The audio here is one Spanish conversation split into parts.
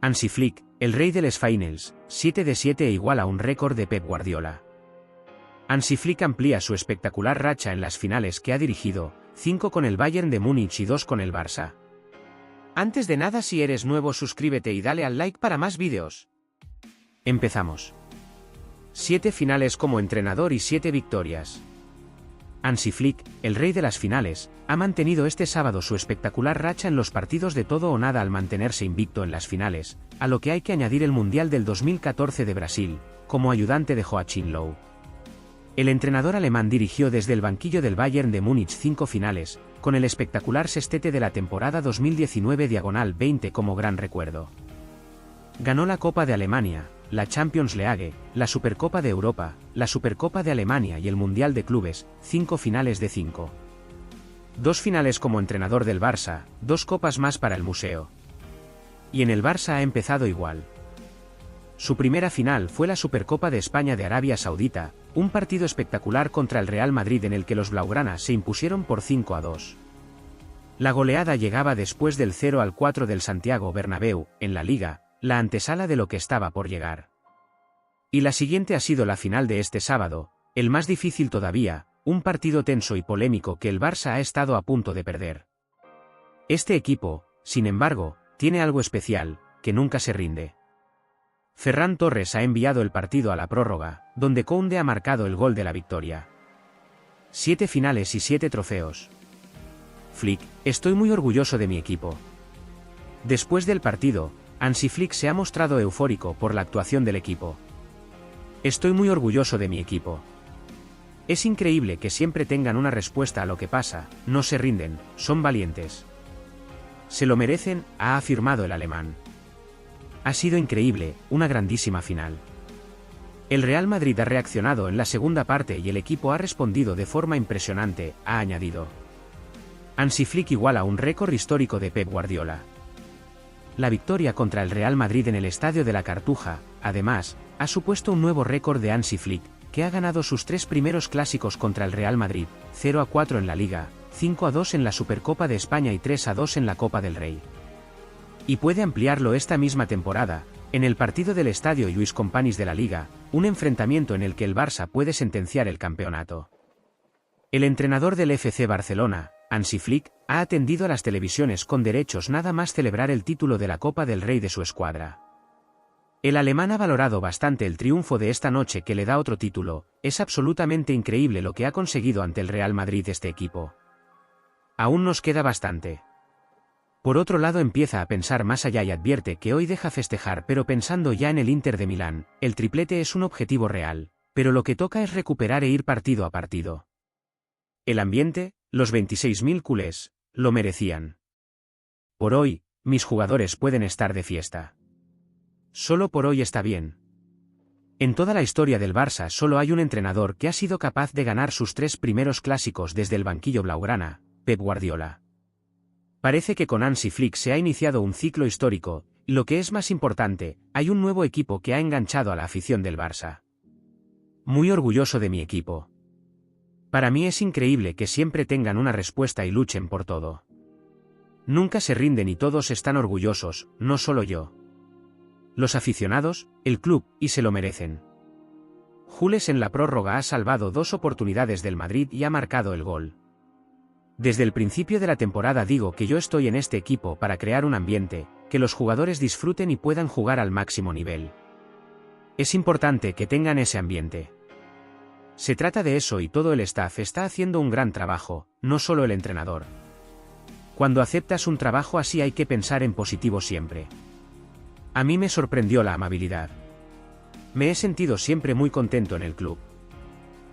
Hansi Flick, el rey de les finals, 7 de 7 igual a un récord de Pep Guardiola. Hansi Flick amplía su espectacular racha en las finales que ha dirigido, 5 con el Bayern de Múnich y 2 con el Barça. Antes de nada, si eres nuevo, suscríbete y dale al like para más vídeos. Empezamos. 7 finales como entrenador y 7 victorias. Hansi Flick, el rey de las finales, ha mantenido este sábado su espectacular racha en los partidos de todo o nada al mantenerse invicto en las finales, a lo que hay que añadir el Mundial del 2014 de Brasil, como ayudante de Joachim Löw. El entrenador alemán dirigió desde el banquillo del Bayern de Múnich 5 finales, con el espectacular sextete de la temporada 2019/20 como gran recuerdo. Ganó la Copa de Alemania, la Champions League, la Supercopa de Europa, la Supercopa de Alemania y el Mundial de Clubes, 5 finales de 5. 2 finales como entrenador del Barça, 2 copas más para el museo. Y en el Barça ha empezado igual. Su primera final fue la Supercopa de España de Arabia Saudita, un partido espectacular contra el Real Madrid en el que los blaugrana se impusieron por 5-2. La goleada llegaba después del 0-4 del Santiago Bernabéu, en la Liga, la antesala de lo que estaba por llegar. Y la siguiente ha sido la final de este sábado, el más difícil todavía, un partido tenso y polémico que el Barça ha estado a punto de perder. Este equipo, sin embargo, tiene algo especial, que nunca se rinde. Ferran Torres ha enviado el partido a la prórroga, donde Koundé ha marcado el gol de la victoria. 7 finales y 7 trofeos. Flick, estoy muy orgulloso de mi equipo. Después del partido, Hansi Flick se ha mostrado eufórico por la actuación del equipo. Estoy muy orgulloso de mi equipo. Es increíble que siempre tengan una respuesta a lo que pasa, no se rinden, son valientes. Se lo merecen, ha afirmado el alemán. Ha sido increíble, una grandísima final. El Real Madrid ha reaccionado en la segunda parte y el equipo ha respondido de forma impresionante, ha añadido. Hansi Flick iguala un récord histórico de Pep Guardiola. La victoria contra el Real Madrid en el Estadio de la Cartuja, además, ha supuesto un nuevo récord de Hansi Flick, que ha ganado sus 3 primeros clásicos contra el Real Madrid, 0-4 en la Liga, 5-2 en la Supercopa de España y 3-2 en la Copa del Rey. Y puede ampliarlo esta misma temporada, en el partido del Estadio Lluís Companys de la Liga, un enfrentamiento en el que el Barça puede sentenciar el campeonato. El entrenador del FC Barcelona, Hansi Flick, ha atendido a las televisiones con derechos nada más celebrar el título de la Copa del Rey de su escuadra. El alemán ha valorado bastante el triunfo de esta noche que le da otro título, es absolutamente increíble lo que ha conseguido ante el Real Madrid este equipo. Aún nos queda bastante. Por otro lado empieza a pensar más allá y advierte que hoy deja festejar pero pensando ya en el Inter de Milán, el triplete es un objetivo real, pero lo que toca es recuperar e ir partido a partido. El ambiente, los 26.000 culés, lo merecían. Por hoy, mis jugadores pueden estar de fiesta. Solo por hoy está bien. En toda la historia del Barça solo hay un entrenador que ha sido capaz de ganar sus 3 primeros clásicos desde el banquillo blaugrana, Pep Guardiola. Parece que con Hansi Flick se ha iniciado un ciclo histórico, y lo que es más importante, hay un nuevo equipo que ha enganchado a la afición del Barça. Muy orgulloso de mi equipo. Para mí es increíble que siempre tengan una respuesta y luchen por todo. Nunca se rinden y todos están orgullosos, no solo yo. Los aficionados, el club, y se lo merecen. Jules en la prórroga ha salvado 2 oportunidades del Madrid y ha marcado el gol. Desde el principio de la temporada digo que yo estoy en este equipo para crear un ambiente, que los jugadores disfruten y puedan jugar al máximo nivel. Es importante que tengan ese ambiente. Se trata de eso y todo el staff está haciendo un gran trabajo, no solo el entrenador. Cuando aceptas un trabajo así hay que pensar en positivo siempre. A mí me sorprendió la amabilidad. Me he sentido siempre muy contento en el club.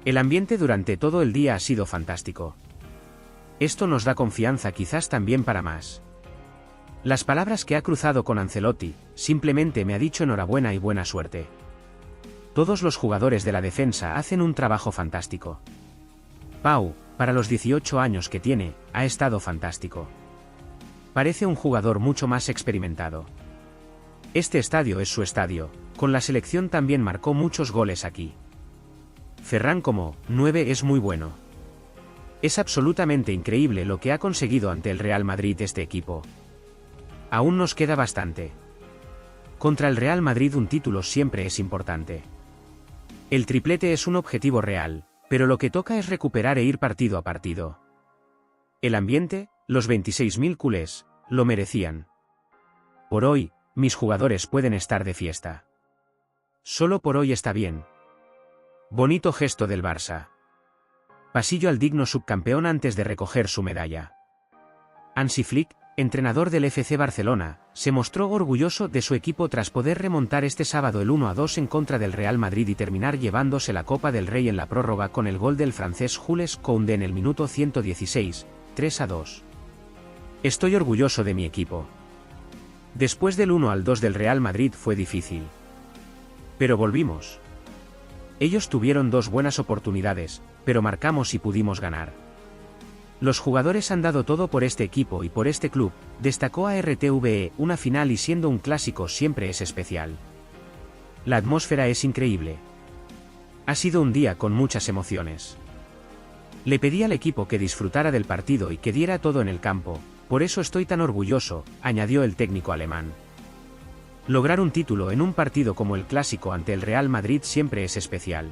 El ambiente durante todo el día ha sido fantástico. Esto nos da confianza quizás también para más. Las palabras que ha cruzado con Ancelotti, simplemente me ha dicho enhorabuena y buena suerte. Todos los jugadores de la defensa hacen un trabajo fantástico. Pau, para los 18 años que tiene, ha estado fantástico. Parece un jugador mucho más experimentado. Este estadio es su estadio, con la selección también marcó muchos goles aquí. Ferran como 9 es muy bueno. Es absolutamente increíble lo que ha conseguido ante el Real Madrid este equipo. Aún nos queda bastante. Contra el Real Madrid un título siempre es importante. El triplete es un objetivo real, pero lo que toca es recuperar e ir partido a partido. El ambiente, los 26.000 culés, lo merecían. Por hoy, mis jugadores pueden estar de fiesta. Solo por hoy está bien. Bonito gesto del Barça. Pasillo al digno subcampeón antes de recoger su medalla. Hansi Flick, entrenador del FC Barcelona, se mostró orgulloso de su equipo tras poder remontar este sábado el 1-2 en contra del Real Madrid y terminar llevándose la Copa del Rey en la prórroga con el gol del francés Jules Koundé en el minuto 116, 3-2. Estoy orgulloso de mi equipo. Después del 1-2 del Real Madrid fue difícil. Pero volvimos. Ellos tuvieron dos buenas oportunidades, pero marcamos y pudimos ganar. Los jugadores han dado todo por este equipo y por este club, destacó a RTVE. Una final y siendo un clásico siempre es especial. La atmósfera es increíble. Ha sido un día con muchas emociones. Le pedí al equipo que disfrutara del partido y que diera todo en el campo, por eso estoy tan orgulloso, añadió el técnico alemán. Lograr un título en un partido como el clásico ante el Real Madrid siempre es especial.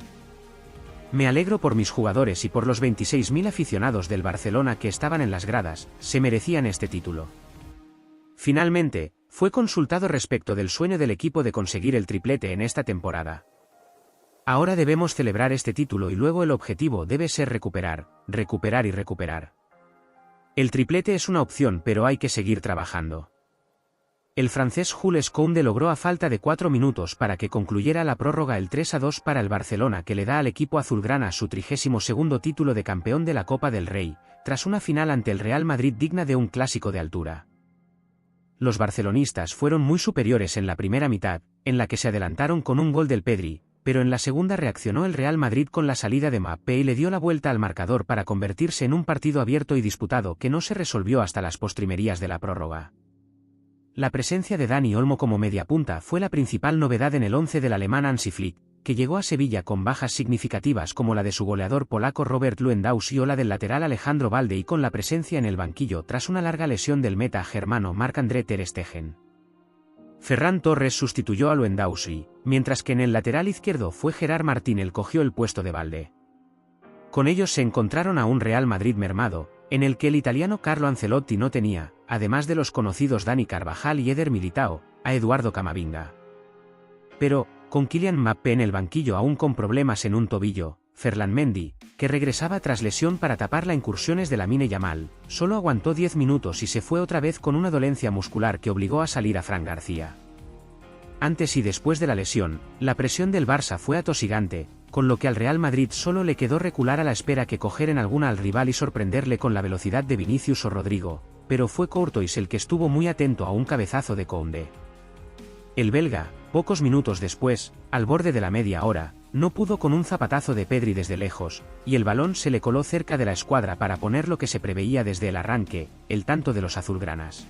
Me alegro por mis jugadores y por los 26.000 aficionados del Barcelona que estaban en las gradas, se merecían este título. Finalmente, fue consultado respecto del sueño del equipo de conseguir el triplete en esta temporada. Ahora debemos celebrar este título y luego el objetivo debe ser recuperar, recuperar y recuperar. El triplete es una opción pero hay que seguir trabajando. El francés Jules Koundé logró a falta de 4 minutos para que concluyera la prórroga el 3-2 para el Barcelona que le da al equipo azulgrana su 32º título de campeón de la Copa del Rey, tras una final ante el Real Madrid digna de un clásico de altura. Los barcelonistas fueron muy superiores en la primera mitad, en la que se adelantaron con un gol del Pedri, pero en la segunda reaccionó el Real Madrid con la salida de Mbappé y le dio la vuelta al marcador para convertirse en un partido abierto y disputado que no se resolvió hasta las postrimerías de la prórroga. La presencia de Dani Olmo como mediapunta fue la principal novedad en el once del alemán Hansi Flick, que llegó a Sevilla con bajas significativas como la de su goleador polaco Robert Lewandowski o la del lateral Alejandro Balde y con la presencia en el banquillo tras una larga lesión del meta germano Marc-André ter Stegen. Ferran Torres sustituyó a Lewandowski, mientras que en el lateral izquierdo fue Gerard Martín el que cogió el puesto de Balde. Con ellos se encontraron a un Real Madrid mermado, en el que el italiano Carlo Ancelotti no tenía, además de los conocidos Dani Carvajal y Eder Militao, a Eduardo Camavinga. Pero, con Kylian Mbappé en el banquillo aún con problemas en un tobillo, Ferland Mendy, que regresaba tras lesión para tapar las incursiones de Lamine Yamal, solo aguantó 10 minutos y se fue otra vez con una dolencia muscular que obligó a salir a Fran García. Antes y después de la lesión, la presión del Barça fue atosigante, con lo que al Real Madrid solo le quedó recular a la espera que coger en alguna al rival y sorprenderle con la velocidad de Vinicius o Rodrigo, pero fue Courtois el que estuvo muy atento a un cabezazo de Koundé. El belga, pocos minutos después, al borde de la media hora, no pudo con un zapatazo de Pedri desde lejos, y el balón se le coló cerca de la escuadra para poner lo que se preveía desde el arranque, el tanto de los azulgranas.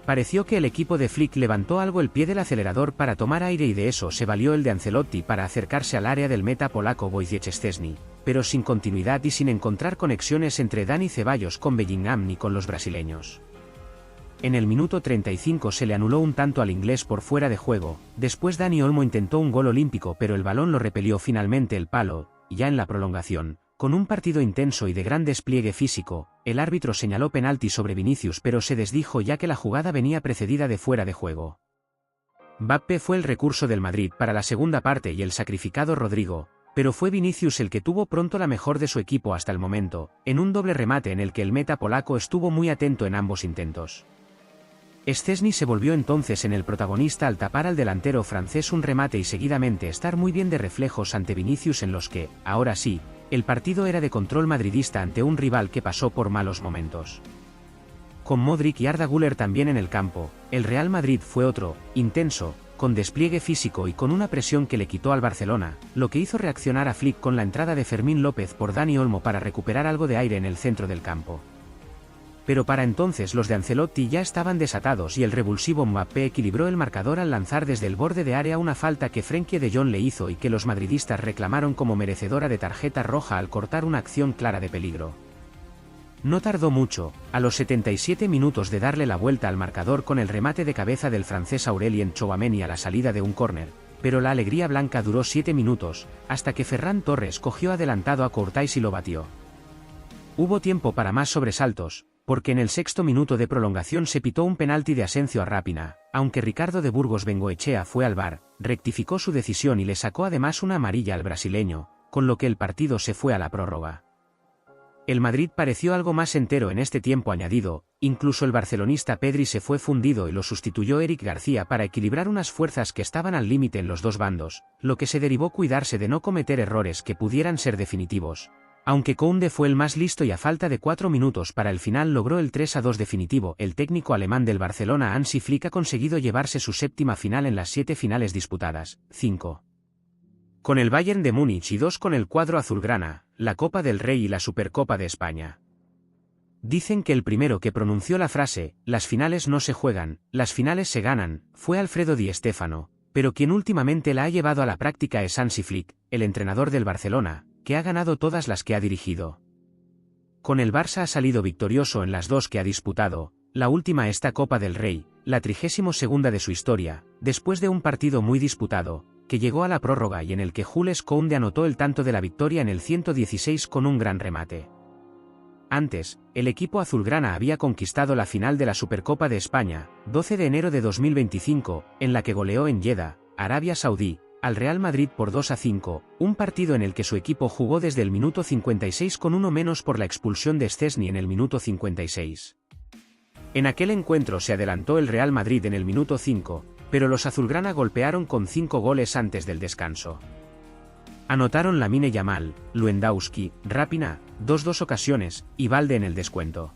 Pareció que el equipo de Flick levantó algo el pie del acelerador para tomar aire y de eso se valió el de Ancelotti para acercarse al área del meta polaco Wojciech Szczęsny, pero sin continuidad y sin encontrar conexiones entre Dani Ceballos con Bellingham ni con los brasileños. En el minuto 35 se le anuló un tanto al inglés por fuera de juego, después Dani Olmo intentó un gol olímpico pero el balón lo repelió finalmente el palo, y ya en la prolongación, con un partido intenso y de gran despliegue físico, el árbitro señaló penalti sobre Vinicius pero se desdijo ya que la jugada venía precedida de fuera de juego. Mbappé fue el recurso del Madrid para la segunda parte y el sacrificado Rodrigo, pero fue Vinicius el que tuvo pronto la mejor de su equipo hasta el momento, en un doble remate en el que el meta polaco estuvo muy atento en ambos intentos. Szczęsny se volvió entonces en el protagonista al tapar al delantero francés un remate y seguidamente estar muy bien de reflejos ante Vinicius en los que, ahora sí, el partido era de control madridista ante un rival que pasó por malos momentos. Con Modric y Arda Güler también en el campo, el Real Madrid fue otro, intenso, con despliegue físico y con una presión que le quitó al Barcelona, lo que hizo reaccionar a Flick con la entrada de Fermín López por Dani Olmo para recuperar algo de aire en el centro del campo. Pero para entonces los de Ancelotti ya estaban desatados y el revulsivo Mbappé equilibró el marcador al lanzar desde el borde de área una falta que Frenkie de Jong le hizo y que los madridistas reclamaron como merecedora de tarjeta roja al cortar una acción clara de peligro. No tardó mucho, a los 77 minutos de darle la vuelta al marcador con el remate de cabeza del francés Aurélien Tchouaméni a la salida de un córner, pero la alegría blanca duró 7 minutos, hasta que Ferran Torres cogió adelantado a Courtois y lo batió. Hubo tiempo para más sobresaltos, porque en el sexto minuto de prolongación se pitó un penalti de Asencio a Rápina, aunque Ricardo de Burgos Bengoechea fue al VAR, rectificó su decisión y le sacó además una amarilla al brasileño, con lo que el partido se fue a la prórroga. El Madrid pareció algo más entero en este tiempo añadido, incluso el barcelonista Pedri se fue fundido y lo sustituyó Eric García para equilibrar unas fuerzas que estaban al límite en los dos bandos, lo que se derivó cuidarse de no cometer errores que pudieran ser definitivos. Aunque Koundé fue el más listo y a falta de 4 minutos para el final logró el 3-2 definitivo, el técnico alemán del Barcelona Hansi Flick ha conseguido llevarse su séptima final en las 7 finales disputadas, 5 con el Bayern de Múnich y 2 con el cuadro azulgrana, la Copa del Rey y la Supercopa de España. Dicen que el primero que pronunció la frase, las finales no se juegan, las finales se ganan, fue Alfredo Di Stéfano, pero quien últimamente la ha llevado a la práctica es Hansi Flick, el entrenador del Barcelona, que ha ganado todas las que ha dirigido. Con el Barça ha salido victorioso en las 2 que ha disputado, la última esta Copa del Rey, la 32ª de su historia, después de un partido muy disputado, que llegó a la prórroga y en el que Jules Koundé anotó el tanto de la victoria en el 116 con un gran remate. Antes, el equipo azulgrana había conquistado la final de la Supercopa de España, 12 de enero de 2025, en la que goleó en Jeddah, Arabia Saudí, al Real Madrid por 2-5, un partido en el que su equipo jugó desde el minuto 56 con uno menos por la expulsión de Szczęsny en el minuto 56. En aquel encuentro se adelantó el Real Madrid en el minuto 5, pero los azulgrana golpearon con 5 goles antes del descanso. Anotaron Lamine Yamal, Lewandowski, Rápina, 2 ocasiones, y Valde en el descuento.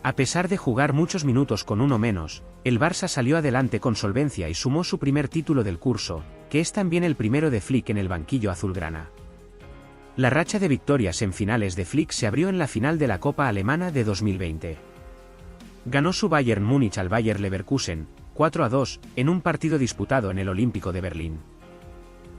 A pesar de jugar muchos minutos con uno menos, el Barça salió adelante con solvencia y sumó su primer título del curso, que es también el primero de Flick en el banquillo azulgrana. La racha de victorias en finales de Flick se abrió en la final de la Copa Alemana de 2020. Ganó su Bayern Múnich al Bayer Leverkusen, 4-2, en un partido disputado en el Olímpico de Berlín.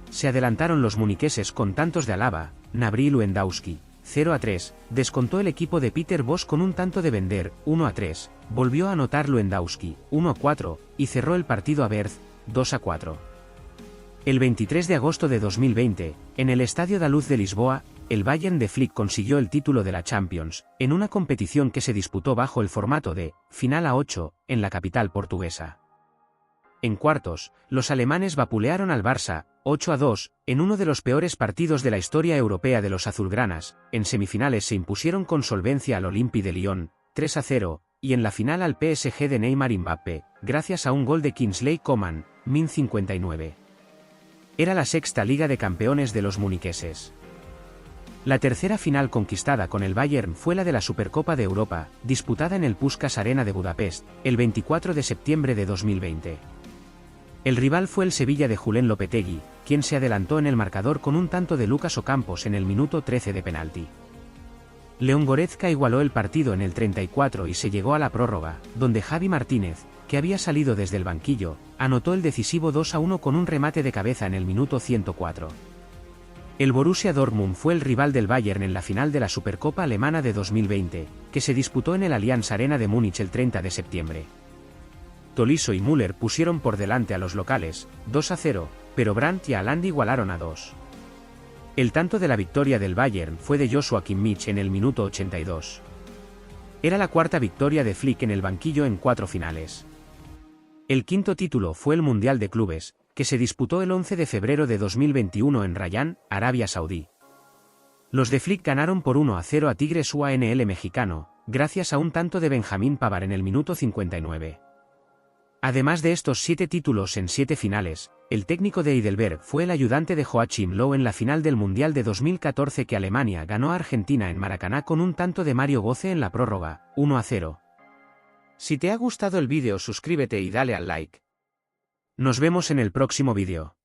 Se adelantaron los muniqueses con tantos de Alaba, Gnabry y Lewandowski, 0-3, descontó el equipo de Peter Bosz con un tanto de Bender, 1-3, volvió a anotar Lewandowski, 1-4, y cerró el partido a Berth, 2-4. El 23 de agosto de 2020, en el Estadio da Luz de Lisboa, el Bayern de Flick consiguió el título de la Champions, en una competición que se disputó bajo el formato de final a 8, en la capital portuguesa. En cuartos, los alemanes vapulearon al Barça, 8-2, en uno de los peores partidos de la historia europea de los azulgranas. En semifinales se impusieron con solvencia al Olympique de Lyon, 3-0, y en la final al PSG de Neymar y Mbappé, gracias a un gol de Kingsley Coman, min 59. Era la sexta Liga de Campeones de los muniqueses. La tercera final conquistada con el Bayern fue la de la Supercopa de Europa, disputada en el Puskás Arena de Budapest, el 24 de septiembre de 2020. El rival fue el Sevilla de Julen Lopetegui, quien se adelantó en el marcador con un tanto de Lucas Ocampos en el minuto 13 de penalti. León Goretzka igualó el partido en el 34 y se llegó a la prórroga, donde Javi Martínez, que había salido desde el banquillo, anotó el decisivo 2-1 con un remate de cabeza en el minuto 104. El Borussia Dortmund fue el rival del Bayern en la final de la Supercopa Alemana de 2020, que se disputó en el Allianz Arena de Múnich el 30 de septiembre. Tolisso y Müller pusieron por delante a los locales, 2-0, pero Brandt y Haaland igualaron a 2. El tanto de la victoria del Bayern fue de Joshua Kimmich en el minuto 82. Era la cuarta victoria de Flick en el banquillo en 4 finales. El quinto título fue el Mundial de Clubes, que se disputó el 11 de febrero de 2021 en Rayán, Arabia Saudí. Los de Flick ganaron por 1-0 a Tigres UANL mexicano, gracias a un tanto de Benjamín Pavard en el minuto 59. Además de estos 7 títulos en 7 finales, el técnico de Heidelberg fue el ayudante de Joachim Löw en la final del Mundial de 2014 que Alemania ganó a Argentina en Maracaná con un tanto de Mario Götze en la prórroga, 1-0. Si te ha gustado el vídeo suscríbete y dale al like. Nos vemos en el próximo vídeo.